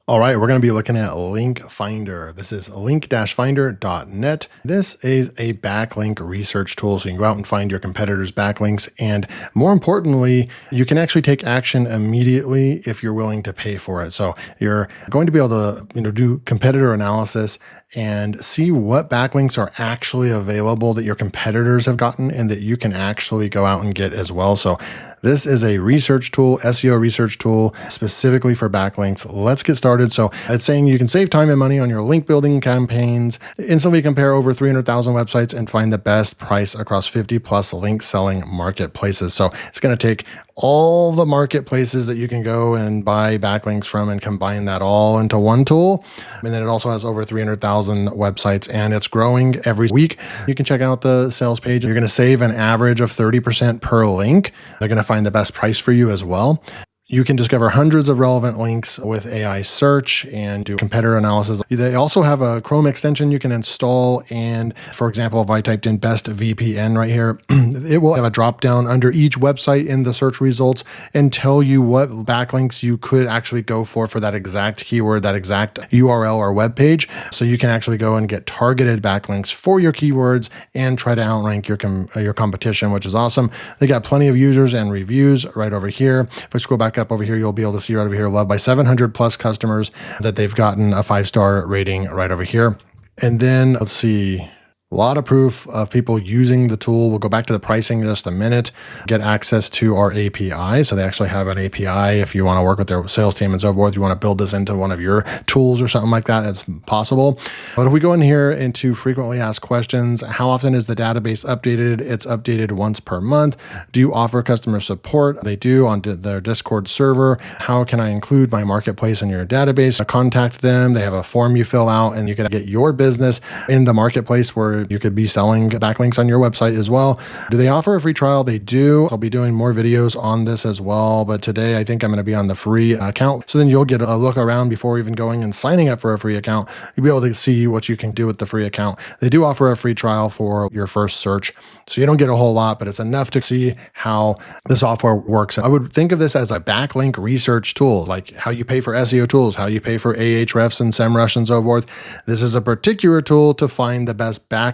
All right, we're going to be looking at LinkFinder. This is link-finder.net. This is a backlink research tool, so you can go out and find your competitors' backlinks. And more importantly, you can actually take action immediately if you're willing to pay for it. So you're going to be able to do competitor analysis and see what backlinks are actually available that your competitors have gotten and that you can actually go out and get as well. So this is a research tool, SEO research tool, specifically for backlinks. Let's get started. So it's saying you can save time and money on your link building campaigns, instantly compare over 300,000 websites and find the best price across 50 plus link selling marketplaces. So it's going to take all the marketplaces that you can go and buy backlinks from and combine that all into one tool. And then it also has over 300,000 websites and it's growing every week. You can check out the sales page. You're going to save an average of 30% per link. They're going to find the best price for you as well. You can discover hundreds of relevant links with AI search and do competitor analysis. They also have a Chrome extension you can install. And for example, if I typed in best VPN right here, it will have a drop down under each website in the search results and tell you what backlinks you could actually go for that exact keyword, that exact URL or web page. So you can actually go and get targeted backlinks for your keywords and try to outrank your competition, which is awesome. They got plenty of users and reviews right over here. If I scroll back up over here, you'll be able to see right over here, loved by 700 plus customers, that they've gotten a 5-star rating right over here. And then let's see, a lot of proof of people using the tool. We'll go back to the pricing in just a minute, get access to our API. So they actually have an API if you want to work with their sales team and so forth. You want to build this into one of your tools or something like that, that's possible. But if we go in here into frequently asked questions, how often is the database updated? It's updated once per month. Do you offer customer support? They do on their Discord server. How can I include my marketplace in your database? Contact them. They have a form you fill out and you can get your business in the marketplace where you could be selling backlinks on your website as well. Do they offer a free trial? They do. I'll be doing more videos on this as well. But today I think I'm going to be on the free account. So then you'll get a look around before even going and signing up for a free account. You'll be able to see what you can do with the free account. They do offer a free trial for your first search. So you don't get a whole lot, but it's enough to see how the software works. I would think of this as a backlink research tool, like how you pay for SEO tools, how you pay for Ahrefs and SEMrush and so forth. This is a particular tool to find the best backlinks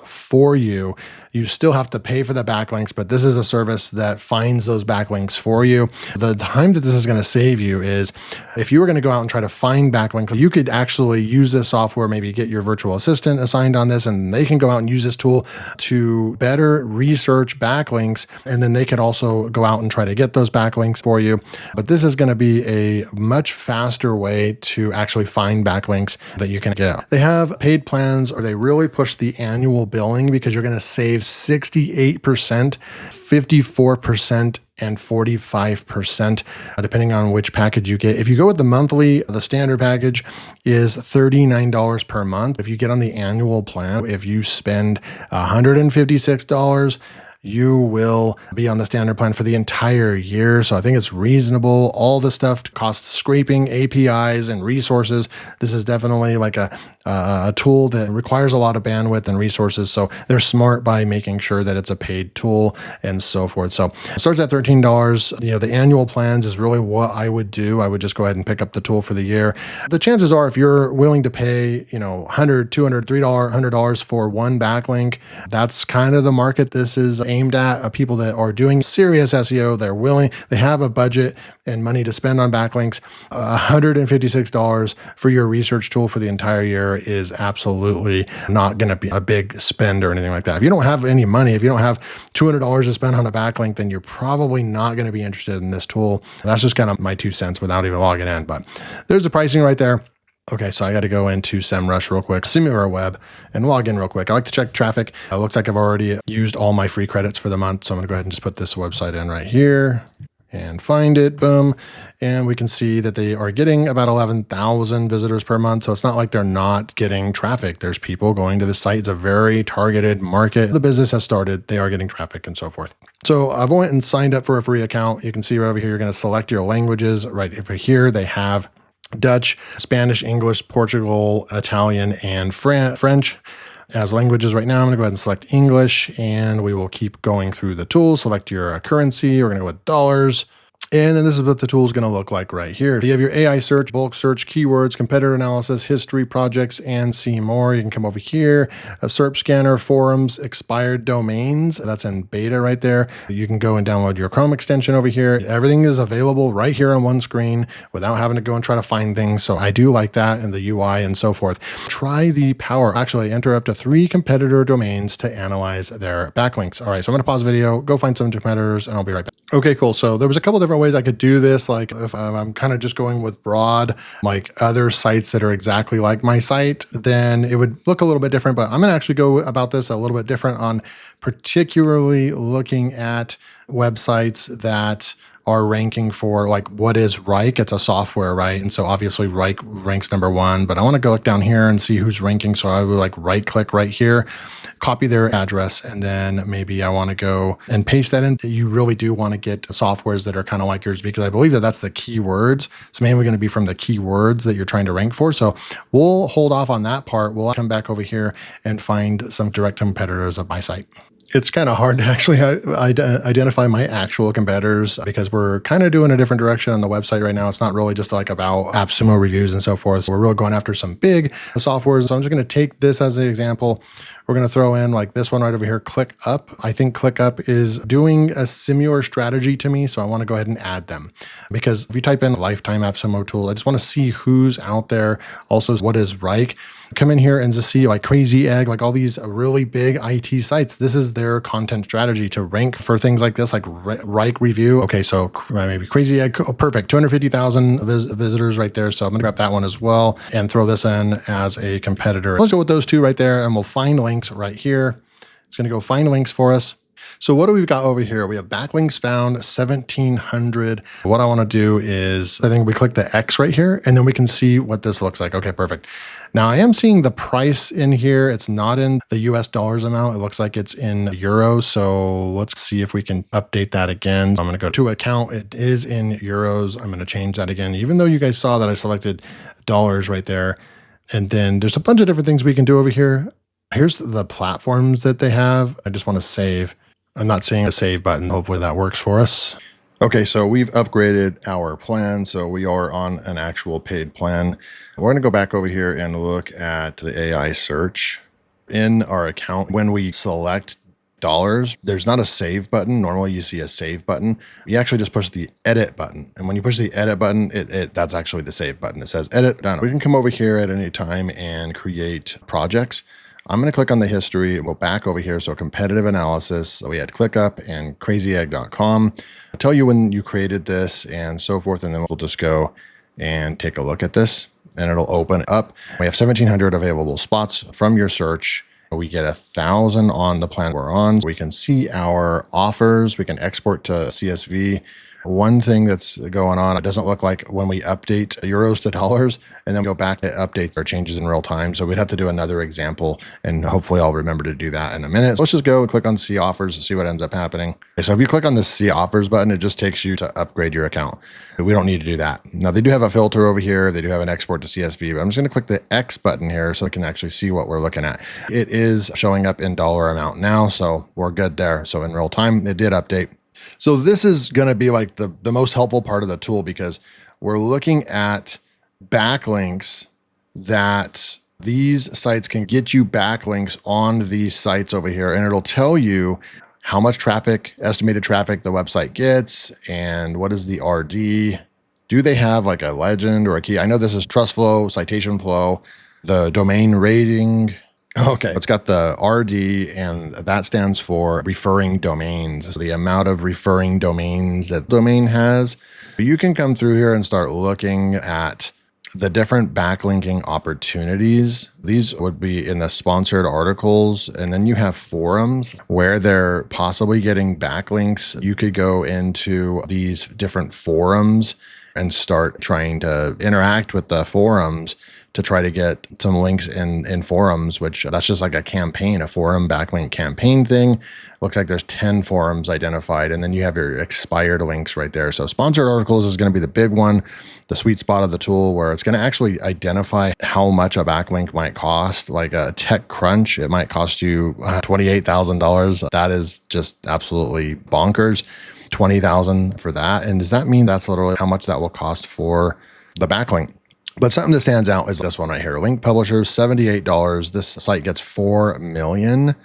for you. You still have to pay for the backlinks, but this is a service that finds those backlinks for you. The time that this is going to save you is if you were going to go out and try to find backlinks, you could actually use this software, maybe get your virtual assistant assigned on this, and they can go out and use this tool to better research backlinks. And then they could also go out and try to get those backlinks for you. But this is going to be a much faster way to actually find backlinks that you can get. They have paid plans, or they really push the annual billing because you're going to save 68%, 54%, and 45%, depending on which package you get. If you go with the monthly, the standard package is $39 per month. If you get on the annual plan, if you spend $156, you will be on the standard plan for the entire year. So I think it's reasonable. All the stuff costs scraping APIs and resources. This is definitely like a tool that requires a lot of bandwidth and resources. So they're smart by making sure that it's a paid tool and so forth. So it starts at $13. The annual plans is really what I would do. I would just go ahead and pick up the tool for the year. The chances are if you're willing to pay, $100, $200, $300, $100 for one backlink, that's kind of the market this is aimed at. People that are doing serious SEO, they have a budget and money to spend on backlinks. $156 for your research tool for the entire year is absolutely not going to be a big spend or anything like that. If you don't have any money, if you don't have $200 to spend on a backlink, then you're probably not going to be interested in this tool. That's just kind of my 2 cents without even logging in, but there's the pricing right there. Okay, so I got to go into SEMrush real quick, SimilarWeb, and log in real quick. I like to check traffic. It looks like I've already used all my free credits for the month, so I'm going to go ahead and just put this website in right here and find it, boom. And we can see that they are getting about 11,000 visitors per month. So it's not like they're not getting traffic. There's people going to the site. It's a very targeted market. The business has started. They are getting traffic and so forth. So I've went and signed up for a free account. You can see right over here, you're going to select your languages. Right over here, they have Dutch, Spanish, English, Portugal, Italian, and French as languages. Right now, I'm going to go ahead and select English, and we will keep going through the tools. Select your currency. We're going to go with dollars. And then this is what the tool is going to look like right here. You have your AI search, bulk search, keywords, competitor analysis, history, projects, and see more. You can come over here, a SERP scanner, forums, expired domains. That's in beta right there. You can go and download your Chrome extension over here. Everything is available right here on one screen without having to go and try to find things. So I do like that in the UI and so forth. Try the power. Actually, enter up to 3 competitor domains to analyze their backlinks. All right, so I'm going to pause the video, go find some competitors, and I'll be right back. Okay, cool. So there was a couple different ways I could do this. Like if I'm kind of just going with broad, like other sites that are exactly like my site, then it would look a little bit different. But I'm going to actually go about this a little bit different on particularly looking at websites that are ranking for like what is Rike. It's a software, right? And so obviously Rike ranks number 1, but I want to go look down here and see who's ranking. So I would like right click right here, copy their address, and then maybe I want to go and paste that in. You really do want to get softwares that are kind of like yours, because I believe that that's the keywords. It's mainly going to be from the keywords that you're trying to rank for. So we'll hold off on that part. We'll come back over here and find some direct competitors of my site. It's kind of hard to actually identify my actual competitors because we're kind of doing a different direction on the website right now. It's not really just like about AppSumo reviews and so forth. So we're really going after some big softwares. So I'm just going to take this as an example. We're going to throw in like this one right over here, ClickUp. I think ClickUp is doing a similar strategy to me. So I want to go ahead and add them, because if you type in lifetime AppSumo tool, I just want to see who's out there. Also, what is Rike? Come in here and just see like Crazy Egg, like all these really big IT sites. This is their content strategy to rank for things like this, like Rike review. Okay, so maybe Crazy Egg, oh, perfect, 250,000 visitors right there. So I'm gonna grab that one as well and throw this in as a competitor. Let's go with those 2 right there, and we'll find links right here. It's gonna go find links for us. So what do we got over here? We have backlinks found 1,700. What I want to do is, I think we click the X right here, and then we can see what this looks like. Okay, perfect. Now I am seeing the price in here. It's not in the US dollars amount. It looks like it's in euros. So let's see if we can update that again. I'm going to go to account. It is in euros. I'm going to change that again, even though you guys saw that I selected dollars right there. And then there's a bunch of different things we can do over here. Here's the platforms that they have. I just want to save. I'm not seeing a save button. Hopefully that works for us. Okay, so we've upgraded our plan. So we are on an actual paid plan. We're gonna go back over here and look at the AI search. In our account, when we select dollars, there's not a save button. Normally you see a save button. You actually just push the edit button. And when you push the edit button, that's actually the save button. It says edit done. We can come over here at any time and create projects. I'm going to click on the history. We'll back over here. So competitive analysis. So we had ClickUp and crazyegg.com. I'll tell you when you created this and so forth. And then we'll just go and take a look at this, and it'll open up. We have 1,700 available spots from your search. We get 1,000 on the plan we're on. We can see our offers. We can export to CSV. One thing that's going on, it doesn't look like when we update euros to dollars and then go back to updates or changes in real time. So we'd have to do another example, and hopefully I'll remember to do that in a minute. So let's just go and click on see offers and see what ends up happening. Okay, so if you click on the see offers button, it just takes you to upgrade your account. We don't need to do that. Now they do have a filter over here. They do have an export to CSV, but I'm just going to click the X button here so I can actually see what we're looking at. It is showing up in dollar amount now, so we're good there. So in real time, it did update. So this is going to be like the most helpful part of the tool, because we're looking at backlinks that these sites can get you backlinks on these sites over here. And it'll tell you how much traffic, estimated traffic the website gets, and what is the RD. Do they have like a legend or a key? I know this is trust flow, citation flow, the domain rating. Okay, it's got the RD, and that stands for referring domains. It's the amount of referring domains that the domain has. You can come through here and start looking at the different backlinking opportunities. These would be in the sponsored articles, and then you have forums where they're possibly getting backlinks. You could go into these different forums and start trying to interact with the forums to try to get some links in forums, which that's just like a campaign, a forum backlink campaign thing. Looks like there's 10 forums identified, and then you have your expired links right there. So sponsored articles is going to be the big one, the sweet spot of the tool, where it's going to actually identify how much a backlink might cost. Like a TechCrunch, it might cost you $28,000. That is just absolutely bonkers. $20,000 for that. And does that mean that's literally how much that will cost for the backlink? But something that stands out is this one right here. Link Publishers, $78. This site gets 4 million,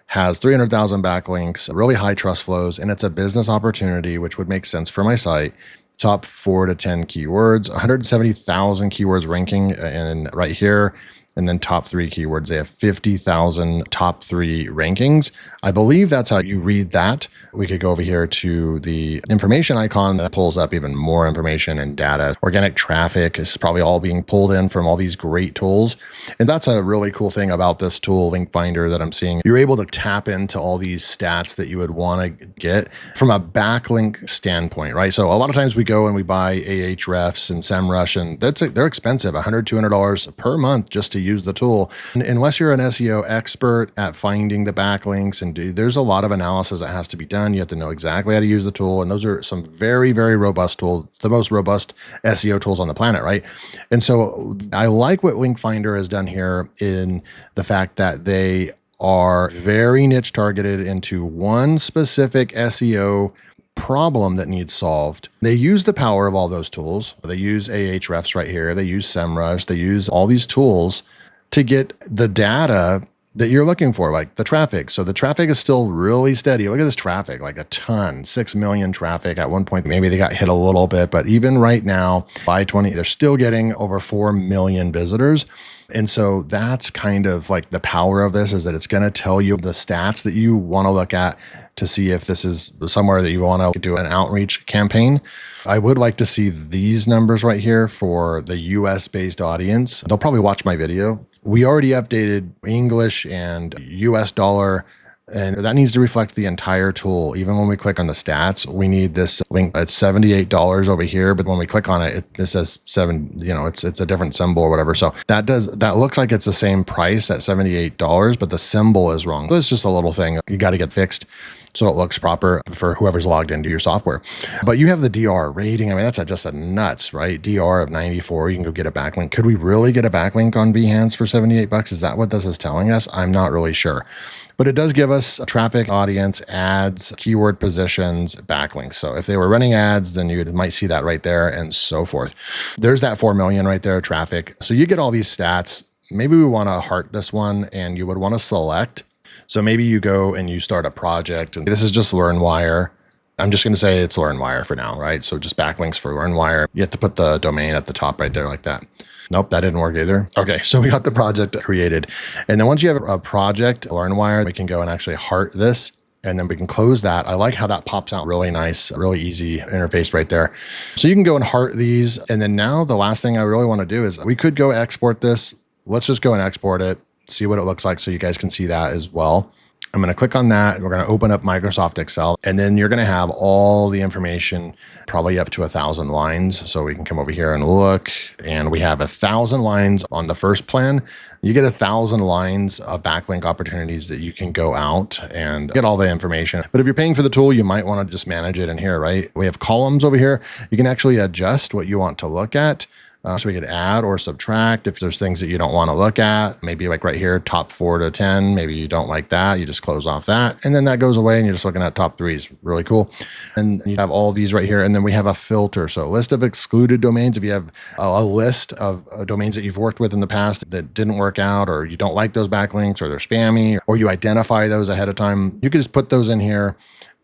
has 300,000 backlinks, really high trust flows, and it's a business opportunity, which would make sense for my site. Top 4 to 10 keywords, 170,000 keywords ranking in right here. And then top 3 keywords, they have 50,000 top 3 rankings. I believe that's how you read that. We could go over here to the information icon that pulls up even more information and data. Organic traffic is probably all being pulled in from all these great tools. And that's a really cool thing about this tool, LinkFinder, that I'm seeing. You're able to tap into all these stats that you would want to get from a backlink standpoint, right? So a lot of times we go and we buy Ahrefs and SEMrush, and they're expensive, $100, $200 per month just to use the tool. And unless you're an SEO expert at finding the backlinks, and there's a lot of analysis that has to be done. You have to know exactly how to use the tool. And those are some very, very robust tools, the most robust SEO tools on the planet, right? And so I like what LinkFinder has done here in the fact that they are very niche targeted into one specific SEO problem that needs solved. They use the power of all those tools. They use Ahrefs right here. They use SEMrush. They use all these tools to get the data that you're looking for, like the traffic. So the traffic is still really steady. Look at this traffic, like a ton, 6 million traffic. At one point, maybe they got hit a little bit, but even right now, by 20, they're still getting over 4 million visitors. And so that's kind of like the power of this, is that it's going to tell you the stats that you want to look at to see if this is somewhere that you want to do an outreach campaign. I would like to see these numbers right here for the US based audience. They'll probably watch my video. We already updated English and US dollar, and that needs to reflect the entire tool. Even when we click on the stats, we need this link. It's $78 over here, but when we click on it, it says it's a different symbol or whatever. So that looks like it's the same price at $78, but the symbol is wrong. So it's just a little thing you got to get fixed so it looks proper for whoever's logged into your software. But you have the DR rating. I mean, that's just a nuts, right? DR of 94, you can go get a backlink. Could we really get a backlink on Behance for $78? Is that what this is telling us? I'm not really sure. But it does give us traffic, audience, ads, keyword positions, backlinks. So if they were running ads, then you might see that right there and so forth. There's that 4 million right there, traffic. So you get all these stats. Maybe we want to heart this one, and you would want to select. So maybe you go and you start a project, and this is just LearnWire. I'm just going to say it's LearnWire for now, right? So just backlinks for LearnWire. You have to put the domain at the top right there like that. Nope, that didn't work either. Okay, so we got the project created. And then once you have a project, LearnWire, we can go and actually heart this, and then we can close that. I like how that pops out really nice, really easy interface right there. So you can go and heart these. And then now the last thing I really want to do is we could go export this. Let's just go and export it, see what it looks like so you guys can see that as well. I'm going to click on that. We're going to open up Microsoft Excel, and then you're going to have all the information, probably up to 1,000 lines. So we can come over here and look, and we have 1,000 lines on the first plan. You get 1,000 lines of backlink opportunities that you can go out and get all the information. But if you're paying for the tool, you might want to just manage it in here, right? We have columns over here. You can actually adjust what you want to look at. So we could add or subtract if there's things that you don't want to look at. Maybe like right here, top 4 to 10. Maybe you don't like that. You just close off that. And then that goes away and you're just looking at top 3s. Really cool. And you have all these right here. And then we have a filter. So a list of excluded domains. If you have a list of domains that you've worked with in the past that didn't work out, or you don't like those backlinks, or they're spammy, or you identify those ahead of time, you can just put those in here,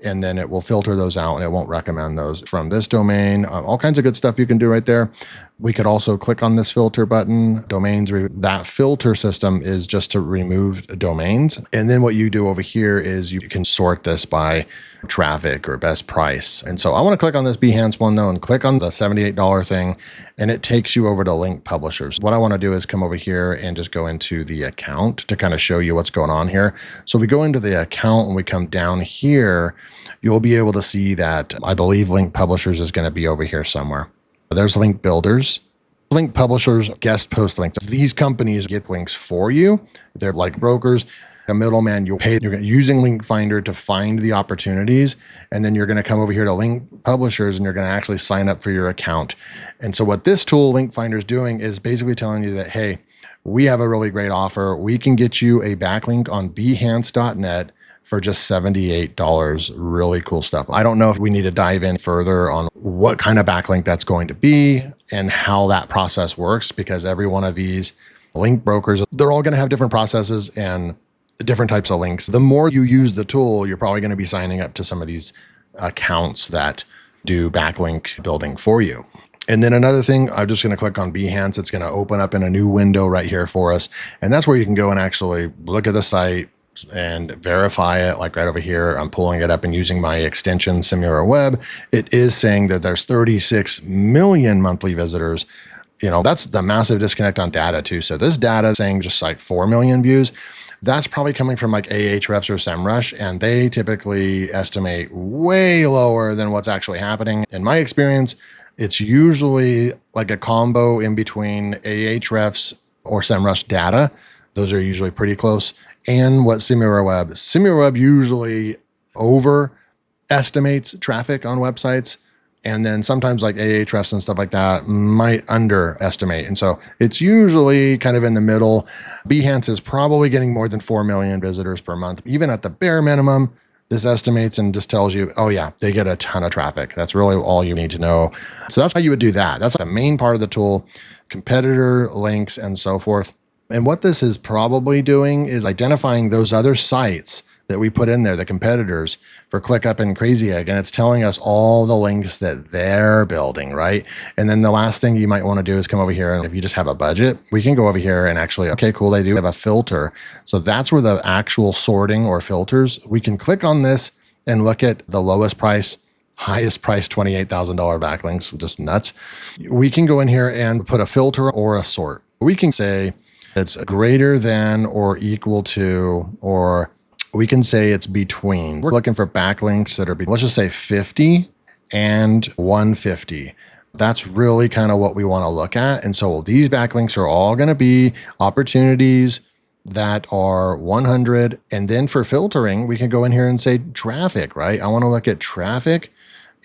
and then it will filter those out and it won't recommend those from this domain. All kinds of good stuff you can do right there. We could also click on this filter button, domains. That filter system is just to remove domains. And then what you do over here is you can sort this by traffic or best price. And so I want to click on this Behance one though, and click on the $78 thing, and it takes you over to Link Publishers. What I want to do is come over here and just go into the account to kind of show you what's going on here. So if we go into the account and we come down here, you'll be able to see that I believe Link Publishers is going to be over here somewhere. There's Link Builders. Link Publishers, guest post links. These companies get links for you. They're like brokers. A middleman, you're using LinkFinder to find the opportunities, and then you're going to come over here to Link Publishers and you're going to actually sign up for your account. And so what this tool, LinkFinder, is doing is basically telling you that, hey, we have a really great offer. We can get you a backlink on Behance.net for just $78. Really cool stuff. I don't know if we need to dive in further on what kind of backlink that's going to be and how that process works, because every one of these link brokers, they're all going to have different processes and different types of links. The more you use the tool, you're probably going to be signing up to some of these accounts that do backlink building for you. And then another thing, I'm just going to click on Behance. It's going to open up in a new window right here for us. And that's where you can go and actually look at the site and verify it. Like right over here, I'm pulling it up and using my extension SimilarWeb. It is saying that there's 36 million monthly visitors. That's the massive disconnect on data too. So this data is saying just like 4 million views. That's probably coming from like Ahrefs or SEMrush, and they typically estimate way lower than what's actually happening. In my experience, it's usually like a combo in between Ahrefs or SEMrush data. Those are usually pretty close. And what SimilarWeb usually overestimates traffic on websites. And then sometimes like Ahrefs and stuff like that might underestimate. And so it's usually kind of in the middle. Behance is probably getting more than 4 million visitors per month. Even at the bare minimum, this estimates and just tells you, oh yeah, they get a ton of traffic. That's really all you need to know. So that's how you would do that. That's the main part of the tool, competitor links and so forth. And what this is probably doing is identifying those other sites that we put in there, the competitors for ClickUp and Crazy Egg. And it's telling us all the links that they're building, right? And then the last thing you might want to do is come over here. And if you just have a budget, we can go over here and actually, okay, cool, they do have a filter. So that's where the actual sorting or filters, we can click on this and look at the lowest price, highest price, $28,000 backlinks, just nuts. We can go in here and put a filter or a sort. We can say it's greater than or equal to, or we can say it's between. We're looking for backlinks that are, let's just say 50 and 150. That's really kind of what we want to look at. And so these backlinks are all going to be opportunities that are 100. And then for filtering, we can go in here and say traffic, right? I want to look at traffic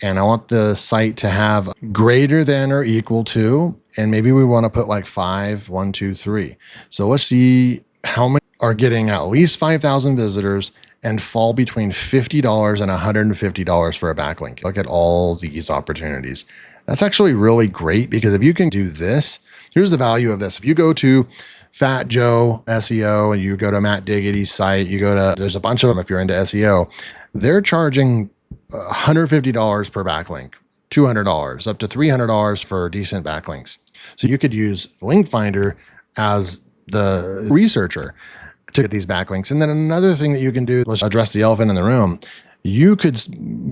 and I want the site to have greater than or equal to, and maybe we want to put like 5, 1, 2, 3. So let's see how many are getting at least 5,000 visitors and fall between $50 and $150 for a backlink. Look at all these opportunities. That's actually really great, because if you can do this, here's the value of this. If you go to Fat Joe SEO and you go to Matt Diggity's site, there's a bunch of them if you're into SEO, they're charging $150 per backlink, $200, up to $300 for decent backlinks. So you could use LinkFinder as the researcher to get these backlinks. And then another thing that you can do, let's address the elephant in the room. You could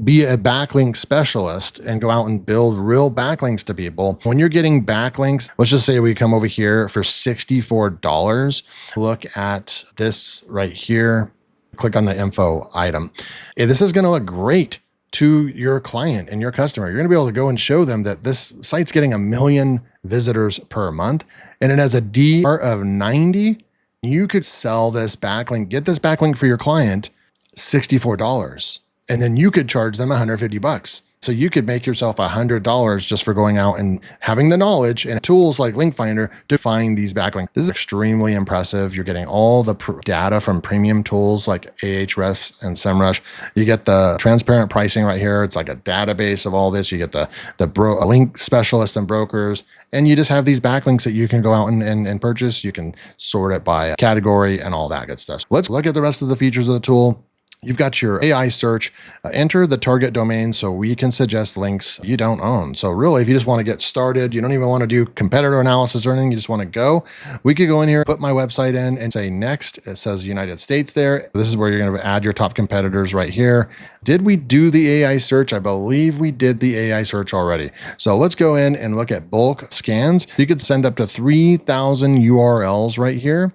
be a backlink specialist and go out and build real backlinks to people. When you're getting backlinks, let's just say we come over here for $64. Look at this right here. Click on the info item. This is going to look great to your client and your customer. You're going to be able to go and show them that this site's getting 1 million visitors per month and it has a DR of 90. You could sell this backlink, get this backlink for your client, $64. And then you could charge them $150. So you could make yourself $100 just for going out and having the knowledge and tools like LinkFinder to find these backlinks. This is extremely impressive. You're getting all the data from premium tools like Ahrefs and SEMrush. You get the transparent pricing right here. It's like a database of all this. You get the link specialists and brokers, and you just have these backlinks that you can go out and purchase. You can sort it by category and all that good stuff. Let's look at the rest of the features of the tool. You've got your AI search, enter the target domain so we can suggest links you don't own. So really, if you just want to get started, you don't even want to do competitor analysis or anything, you just want to go, we could go in here, put my website in and say next. It says United States there. This is where you're going to add your top competitors right here. Did we do the AI search? I believe we did the AI search already. So let's go in and look at bulk scans. You could send up to 3,000 URLs right here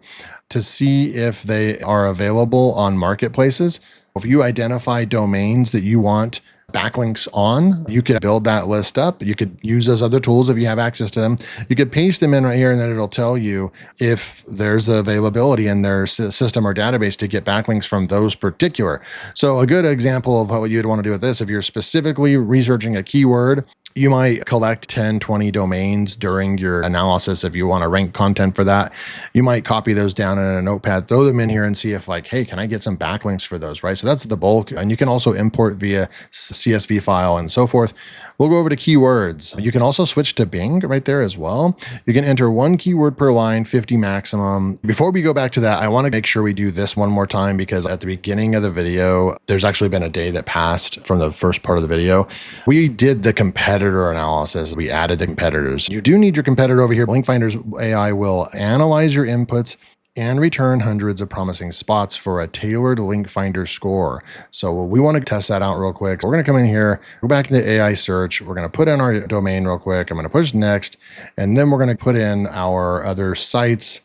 to see if they are available on marketplaces. If you identify domains that you want backlinks on, you could build that list up. You could use those other tools if you have access to them. You could paste them in right here, and then it'll tell you if there's availability in their system or database to get backlinks from those particular. So a good example of what you'd want to do with this, if you're specifically researching a keyword You might collect 10, 20 domains during your analysis if you want to rank content for that. You might copy those down in a notepad, throw them in here and see if like, hey, can I get some backlinks for those, right? So that's the bulk. And you can also import via CSV file and so forth. We'll go over to keywords. You can also switch to Bing right there as well. You can enter 1 keyword per line, 50 maximum. Before we go back to that, I want to make sure we do this one more time because at the beginning of the video, there's actually been a day that passed from the first part of the video. We did the competitor analysis. We added the competitors. You do need your competitor over here. LinkFinder's AI will analyze your inputs and return hundreds of promising spots for a tailored LinkFinder score. So we want to test that out real quick. So we're going to come in here, go back into AI search. We're going to put in our domain real quick. I'm going to push next, and then we're going to put in our other sites.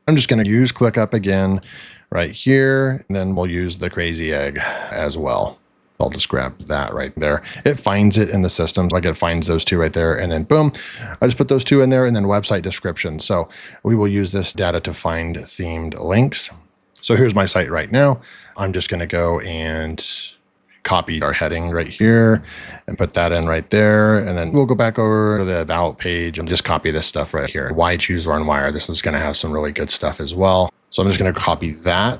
I'm just going to use ClickUp again right here, and then we'll use the crazy egg as well. I'll just grab that right there. It finds it in the system, like it finds those two right there, and then boom, I just put those two in there, and then website description. So we will use this data to find themed links. So here's my site right now. I'm just going to go and copy our heading right here and put that in right there. And then we'll go back over to the about page and just copy this stuff right here. Why choose LearnWire? This is going to have some really good stuff as well. So I'm just going to copy that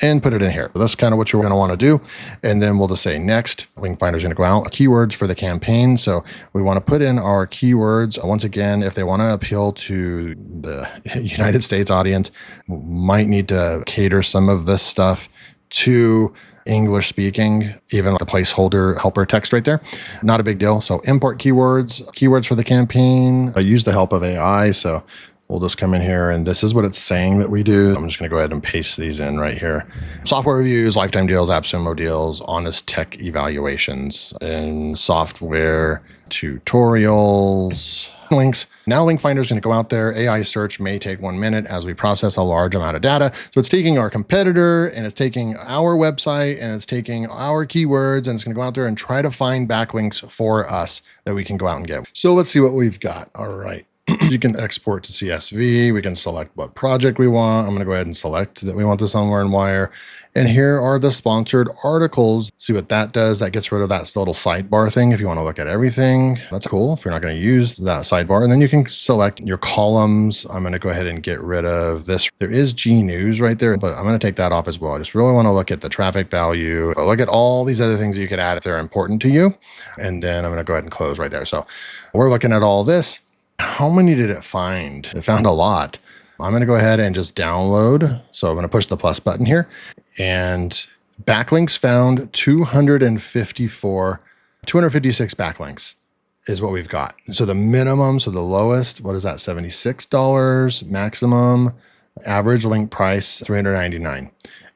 and put it in here. That's kind of what you're going to want to do. And then we'll just say next. LinkFinder is going to go out. Keywords for the campaign. So we want to put in our keywords. Once again, if they want to appeal to the United States audience, might need to cater some of this stuff to English speaking, even the placeholder helper text right there. Not a big deal. So import keywords for the campaign. I use the help of AI. So we'll just come in here and this is what it's saying that we do. I'm just going to go ahead and paste these in right here. Software reviews, lifetime deals, AppSumo deals, honest tech evaluations, and software tutorials, links. Now LinkFinder is going to go out there. AI search may take 1 minute as we process a large amount of data. So it's taking our competitor and it's taking our website and it's taking our keywords and it's going to go out there and try to find backlinks for us that we can go out and get. So let's see what we've got. All right. You can export to CSV. We can select what project we want. I'm going to go ahead and select that we want this on LearnWire. And here are the sponsored articles. See what that does. That gets rid of that little sidebar thing if you want to look at everything. That's cool if you're not going to use that sidebar. And then you can select your columns. I'm going to go ahead and get rid of this. There is G News right there, but I'm going to take that off as well. I just really want to look at the traffic value. Look at all these other things you could add if they're important to you. And then I'm going to go ahead and close right there. So we're looking at all this. How many did it find? It found a lot. I'm going to go ahead and just download. So I'm going to push the plus button here. And backlinks found 256 backlinks is what we've got. So the minimum, so the lowest, what is that? $76, maximum, average link price, $399.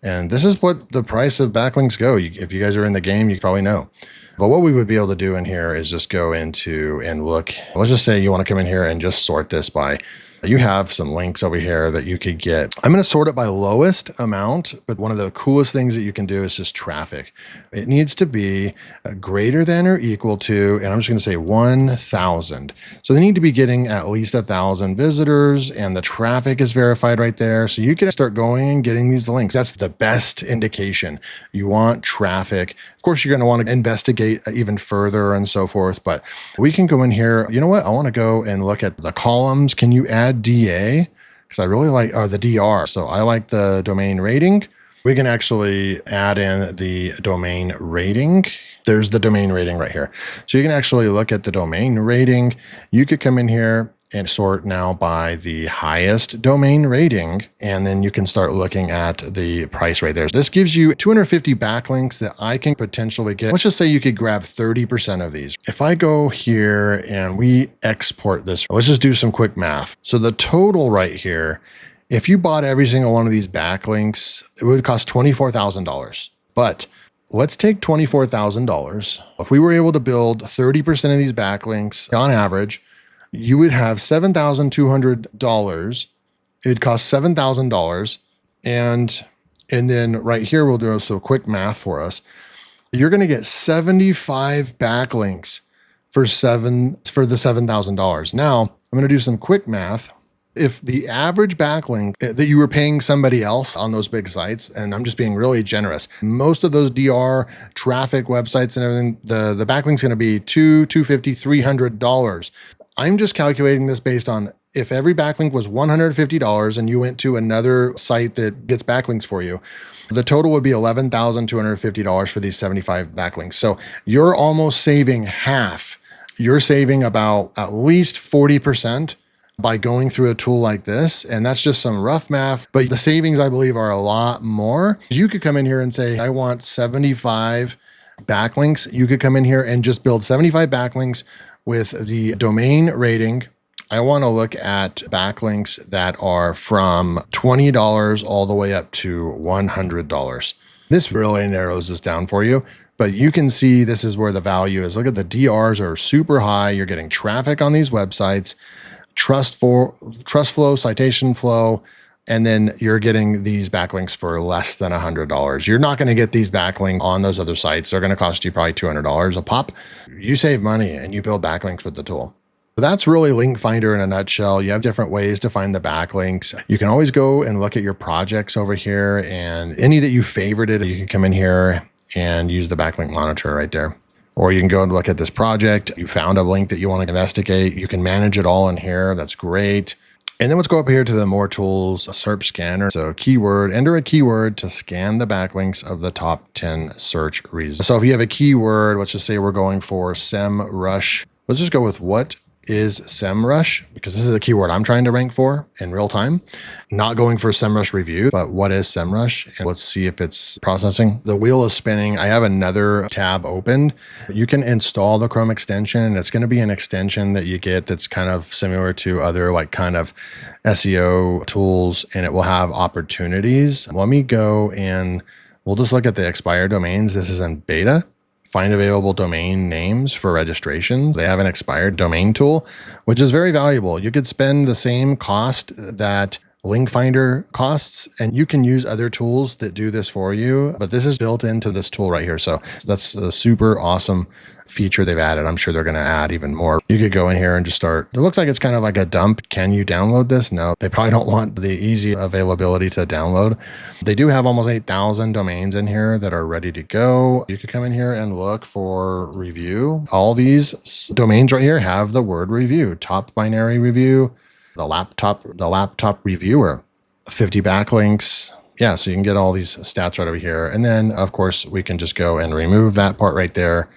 And this is what the price of backlinks go. If you guys are in the game, you probably know. But what we would be able to do in here is just go into and look. Let's just say you want to come in here and just sort this by, you have some links over here that you could get. I'm going to sort it by lowest amount, but one of the coolest things that you can do is just traffic. It needs to be greater than or equal to, and I'm just going to say 1,000. So they need to be getting at least 1,000 visitors, and the traffic is verified right there. So you can start going and getting these links. That's the best indication. You want traffic. Of course, you're going to want to investigate even further and so forth, but we can go in here. You know what? I want to go and look at the columns. Can you add DA? Because I really like the DR. So I like the domain rating. We can actually add in the domain rating. There's the domain rating right here. So you can actually look at the domain rating. You could come in here and sort now by the highest domain rating, and then you can start looking at the price right there. This gives you 250 backlinks that I can potentially get. Let's just say you could grab 30% of these. If I go here and we export this, let's just do some quick math. So the total right here, if you bought every single one of these backlinks, it would cost $24,000. But let's take $24,000. If we were able to build 30% of these backlinks on average, you would have $7,200. It would cost $7,000. And then right here, we'll do some quick math for us. You're going to get 75 backlinks for the $7,000. Now, I'm going to do some quick math. If the average backlink that you were paying somebody else on those big sites, and I'm just being really generous, most of those DR traffic websites and everything, the backlink's going to be $250, $300. I'm just calculating this based on if every backlink was $150 and you went to another site that gets backlinks for you, the total would be $11,250 for these 75 backlinks. So you're almost saving half. You're saving about at least 40% by going through a tool like this. And that's just some rough math, but the savings, I believe, are a lot more. You could come in here and say, I want 75 backlinks. You could come in here and just build 75 backlinks with the domain rating. I want to look at backlinks that are from $20 all the way up to $100. This really narrows this down for you, but you can see this is where the value is. Look at the DRs are super high. You're getting traffic on these websites, trust flow, citation flow, and then you're getting these backlinks for less than $100. You're not going to get these backlinks on those other sites. They're going to cost you probably $200 a pop. You save money and you build backlinks with the tool. That's really LinkFinder in a nutshell. You have different ways to find the backlinks. You can always go and look at your projects over here, and any that you favorited, you can come in here and use the backlink monitor right there. Or you can go and look at this project. You found a link that you want to investigate. You can manage it all in here. That's great. And then let's go up here to the more tools, a SERP scanner. So keyword, enter a keyword to scan the backlinks of the top 10 search reasons. So if you have a keyword, let's just say we're going for SEMrush. Let's just go with what is SEMrush, because this is a keyword I'm trying to rank for in real time. Not going for SEMrush review, but what is SEMrush? And let's see if it's processing. The wheel is spinning. I have another tab opened. You can install the Chrome extension. It's going to be an extension that you get that's kind of similar to other like kind of SEO tools, and it will have opportunities. Let me go and we'll just look at the expired domains. This is in beta. Find available domain names for registration. They have an expired domain tool, which is very valuable. You could spend the same cost that LinkFinder costs, and you can use other tools that do this for you, but this is built into this tool right here. So that's a super awesome feature they've added. I'm sure they're going to add even more. You could go in here and just start. It looks like it's kind of like a dump. Can you download this? No, they probably don't want the easy availability to download. They do have almost 8,000 domains in here that are ready to go. You could come in here and look for review. All these domains right here have the word review, top binary review, the laptop reviewer, 50 backlinks. Yeah, so you can get all these stats right over here. And then, of course, we can just go and remove that part right there.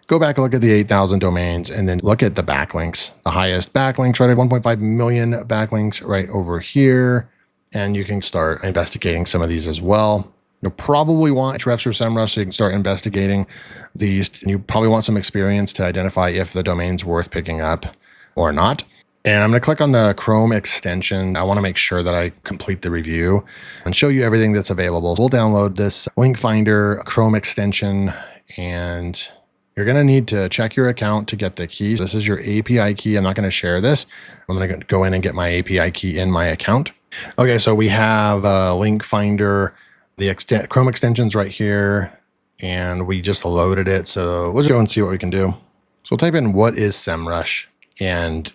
Go back and look at the 8,000 domains and then look at the backlinks. The highest backlinks, right at 1.5 million backlinks right over here. And you can start investigating some of these as well. You'll probably want Hrefs or SEMrush so you can start investigating these. You probably want some experience to identify if the domain's worth picking up or not. And I'm going to click on the Chrome extension. I want to make sure that I complete the review and show you everything that's available. We'll download this LinkFinder Chrome extension, and you're going to need to check your account to get the keys. This is your API key. I'm not going to share this. I'm going to go in and get my API key in my account. Okay, so we have LinkFinder, the Chrome extensions right here, and we just loaded it. So let's go and see what we can do. So we'll type in what is SEMrush, and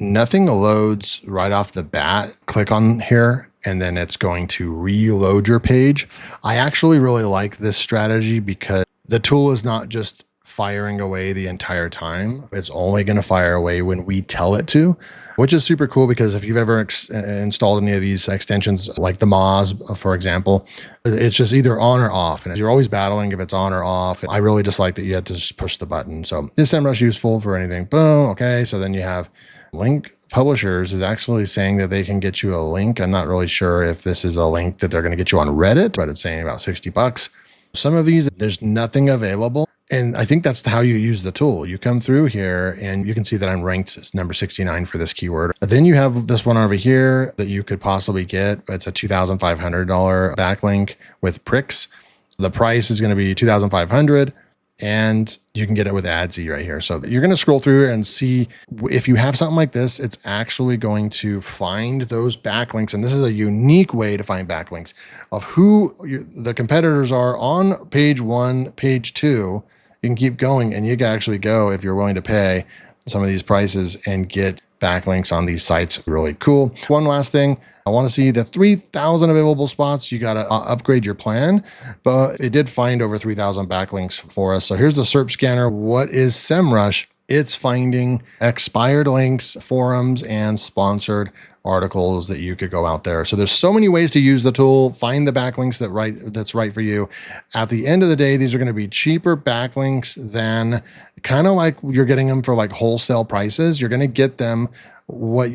nothing loads right off the bat. Click on here and then it's going to reload your page. I actually really like this strategy because the tool is not just firing away the entire time. It's only going to fire away when we tell it to, which is super cool because if you've ever installed any of these extensions, like the Moz, for example, it's just either on or off. And you're always battling if it's on or off. I really just like that you had to just push the button. So is SEMrush useful for anything? Boom. Okay. So then you have Link Publishers is actually saying that they can get you a link. I'm not really sure if this is a link that they're going to get you on Reddit, but it's saying about $60. Some of these, there's nothing available. And I think that's how you use the tool. You come through here and you can see that I'm ranked number 69 for this keyword. Then you have this one over here that you could possibly get. It's a $2,500 backlink with pricks. The price is going to be $2,500. And you can get it with Adsy right here. So you're going to scroll through and see if you have something like this, it's actually going to find those backlinks. And this is a unique way to find backlinks of who the competitors are on page 1, page 2. You can keep going and you can actually go, if you're willing to pay some of these prices, and get backlinks on these sites. Really cool. One last thing. I want to see the 3,000 available spots. You got to upgrade your plan, but it did find over 3,000 backlinks for us. So here's the SERP scanner. What is SEMrush? It's finding expired links, forums, and sponsored articles that you could go out there. So there's so many ways to use the tool, find the backlinks that's right for you. At the end of the day, these are going to be cheaper backlinks than kind of like you're getting them for like wholesale prices. You're going to get them like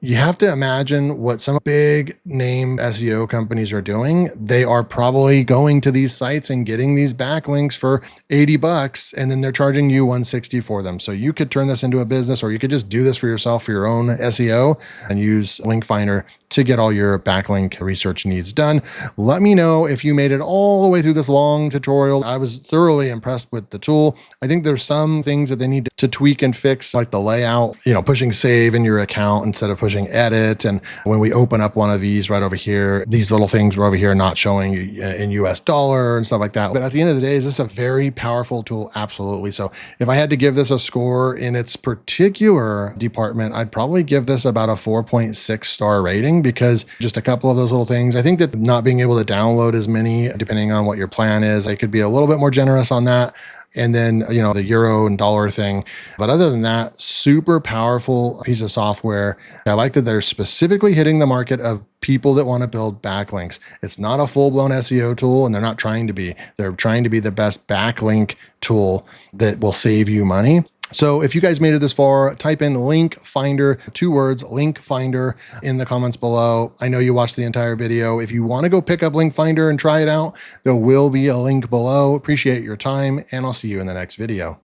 you have to imagine what some big name SEO companies are doing. They are probably going to these sites and getting these backlinks for $80, and then they're charging you $160 for them. So you could turn this into a business, or you could just do this for yourself for your own SEO and use LinkFinder to get all your backlink research needs done. Let me know if you made it all the way through this long tutorial. I was thoroughly impressed with the tool. I think there's some things that they need to tweak and fix, like the layout, pushing save in your account instead of pushing edit. And when we open up one of these right over here, these little things were over here not showing in US dollar and stuff like that. But at the end of the day, is this a very powerful tool? Absolutely. So if I had to give this a score in its particular department, I'd probably give this about a 4.6 star rating, because just a couple of those little things. I think that not being able to download as many, depending on what your plan is, I could be a little bit more generous on that. And then, the euro and dollar thing. But other than that, super powerful piece of software. I like that they're specifically hitting the market of people that want to build backlinks. It's not a full-blown SEO tool, and they're not trying to be. They're trying to be the best backlink tool that will save you money. So if you guys made it this far, type in LinkFinder, 2 words, LinkFinder, in the comments below. I know you watched the entire video. If you want to go pick up LinkFinder and try it out, there will be a link below. Appreciate your time, and I'll see you in the next video.